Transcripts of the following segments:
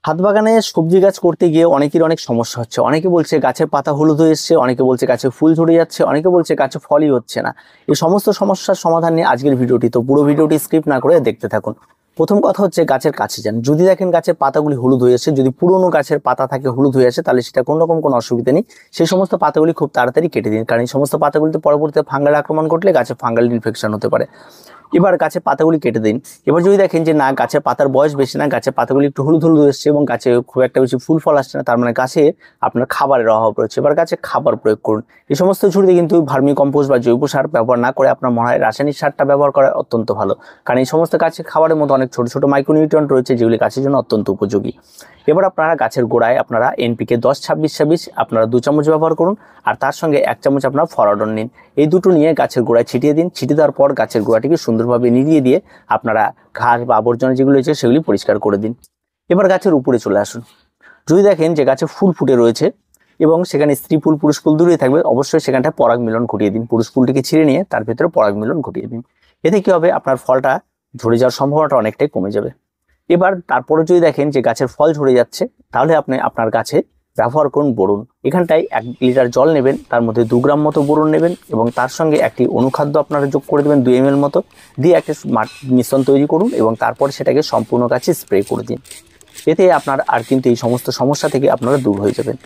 ছাদ বাগানে সবজি গাছ করতে গিয়ে অনেকের অনেক সমস্যা হচ্ছে। অনেকে বলছে গাছের পাতা হলুদ হয়ে এসছে, অনেকে বলছে গাছে ফুল ঝরে যাচ্ছে, অনেকে বলছে গাছে ফলই হচ্ছে না। এই সমস্ত সমস্যার সমাধান নিয়ে আজকের ভিডিওটি, তো পুরো ভিডিওটি স্কিপ না করে দেখতে থাকুন। প্রথম কথা হচ্ছে গাছের কাছে যান। যদি দেখেন গাছের পাতাগুলি হলুদ হয়ে আসে, যদি পুরনো গাছের পাতা থাকে হলুদ হয়ে আসে, তাহলে সেটা কোনো রকম কোনো অসুবিধা নেই। সেই সমস্ত পাতাগুলি খুব তাড়াতাড়ি কেটে দিন, কারণ এই সমস্ত পাতাগুলিতে পরবর্তীতে ফাঙ্গাল আক্রমণ ঘটলে গাছে ফাঙ্গাল ইনফেকশন হতে পারে। এবার গাছের পাতাগুলি কেটে দিন। এবার যদি দেখেন যে না, গাছের পাতার বয়স বেশি না, গাছের পাতাগুলি একটু হলুদ হলুদ এসছে এবং গাছে খুব একটা বেশি ফুল ফল আসছে না, তার মানে গাছে আপনার খাবারের অভাব রয়েছে। এবার গাছে খাবার প্রয়োগ করুন। এই সমস্ত ঝুড়িতে কিন্তু ভার্মি কম্পোস্ট বা জৈব সার ব্যবহার না করে আপনার মনে হয় রাসায়নিক সারটা ব্যবহার করা অত্যন্ত ভালো, কারণ এই সমস্ত গাছের খাবারের মধ্যে অনেক ছোট ছোট মাইক্রোনিউট্রিয়েন্ট রয়েছে যেগুলি গাছের জন্য অত্যন্ত উপযোগী। এবার আপনারা গাছের গোড়ায় আপনারা NPK 10-26-26 আপনারা 2 চামচ ব্যবহার করুন, আর তার সঙ্গে 1 চামচ আপনারা ফরওয়ার্ডন নিন। এই দুটো নিয়ে গাছের গোড়ায় ছিটিয়ে দিন। ছিটিয়ে দেওয়ার পর গাছের গোড়াটিকে সুন্দরভাবে নিড়িয়ে দিয়ে আপনারা ঘাস বা আবর্জনা যেগুলো রয়েছে সেগুলি পরিষ্কার করে দিন। এবার গাছের উপরে চলে আসুন। যদি দেখেন যে গাছে ফুল ফুটে রয়েছে এবং সেখানে স্ত্রী ফুল পুরুষ ফুল দূরে থাকবে, অবশ্যই সেখানটায় পরাগ মিলন ঘটিয়ে দিন। পুরুষ ফুলটিকে ছিঁড়ে নিয়ে তার ভেতরে পরাগ মিলন ঘটিয়ে দিন। এতে কি হবে, আপনার ফলটা ঝরে যাওয়ার সম্ভাবনাটা অনেকটাই কমে যাবে। এবার তারপরে যদি দেখেন যে গাছের ফল ঝরে যাচ্ছে, তাহলে আপনি আপনার গাছে ব্যবহার করুন বোরন। এখানটায় 1 লিটার জল নেবেন, তার মধ্যে 2 গ্রাম মতো বোরন নেবেন এবং তার সঙ্গে একটি অনুখাদ্য আপনারা যোগ করে দেবেন 2 ml মতো, দিয়ে একটা মিশ্রণ তৈরি করুন এবং তারপর সেটাকে সম্পূর্ণ গাছে স্প্রে করে দিন। এতে আপনার আর কিন্তু এই সমস্ত সমস্যা থেকে আপনারা দূর হয়ে যাবেন।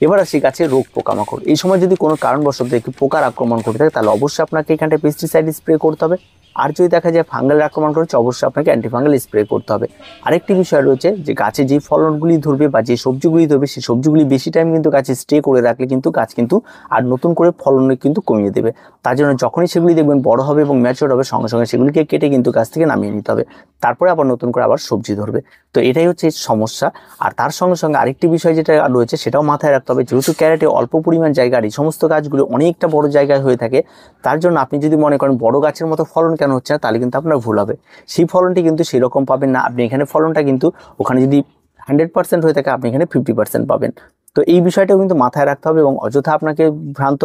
এবার আসি গাছে রোগ পোকামাকড়। এই সময় যদি কোনো কারণবশত একটি পোকার আক্রমণ ঘটে থাকে, তাহলে অবশ্যই আপনাকে এখানটায় পেস্টিসাইড স্প্রে করতে হবে। আর যদি দেখা যায় ফাঙ্গাল আক্রমণ করেছে, অবশ্যই আপনাকে অ্যান্টিফাঙ্গাল স্প্রে করতে হবে। আরেকটি বিষয় রয়েছে যে গাছে যে ফলনগুলি ধরবে বা যে সবজিগুলি ধরবে, সেই সবজিগুলি বেশি টাইম কিন্তু গাছে স্টে করে রাখলে কিন্তু গাছ কিন্তু আর নতুন করে ফলন কিন্তু কমিয়ে দেবে। তার জন্য যখনই সেগুলি দেখবেন বড় হবে এবং ম্যাচিওর হবে, সঙ্গে সঙ্গে সেগুলিকে কেটে কিন্তু গাছ থেকে নামিয়ে নিতে হবে। তারপরে আবার নতুন করে আবার সবজি ধরবে। তো এটাই হচ্ছে সমস্যা। আর তার সঙ্গে সঙ্গে আরেকটি বিষয় যেটা রয়েছে সেটাও মাথায় রাখতে হবে, যেহেতু ক্যারেটে অল্প পরিমাণ জায়গা, এই সমস্ত গাছগুলো অনেকটা বড় জায়গায় হয়ে থাকে। তার জন্য আপনি যদি মনে করেন বড় গাছের মতো ফলন কেন হচ্ছে না, তাহলে কিন্তু আপনার ভুল হবে। সেই ফলনটি কিন্তু সেরকম পাবেন না। আপনি এখানে ফলনটা কিন্তু ওখানে যদি 100% হয়ে থাকে, আপনি এখানে 50% পাবেন। তো এই বিষয়টাও কিন্তু মাথায় রাখতে হবে এবং অযথা আপনাকে ভ্রান্ত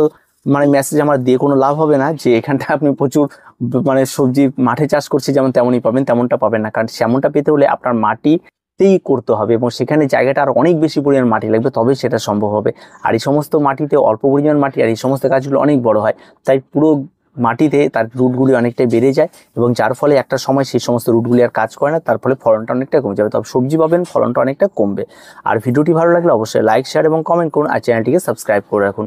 মেসেজ আমার দিয়ে কোনো লাভ হবে না যে এখানটা আপনি প্রচুর সবজি মাঠে চাষ করছি যেমন তেমনই পাবেন, তেমনটা পাবেন না। কারণ সেমনটা পেতে হলে আপনার মাটিতেই করতে হবে এবং সেখানে জায়গাটা আর অনেক বেশি পরিমাণ মাটি লাগবে, তবে সেটা সম্ভব হবে। আর এই সমস্ত মাটিতে অল্প পরিমাণ মাটি, আর এই সমস্ত গাছগুলো অনেক বড় হয়, তাই পুরো মাটিতে তার রুটগুলি অনেকটাই বেড়ে যায় এবং যার ফলে একটা সময় সেই সমস্ত রুটগুলি আর কাজ করে না, তার ফলে ফলনটা অনেকটা কমে যাবে। তবে সবজি পাবেন, ফলনটা অনেকটা কমবে। আর ভিডিওটি ভালো লাগলে অবশ্যই লাইক, শেয়ার এবং কমেন্ট করুন, আর চ্যানেলটিকে সাবস্ক্রাইব করে রাখুন।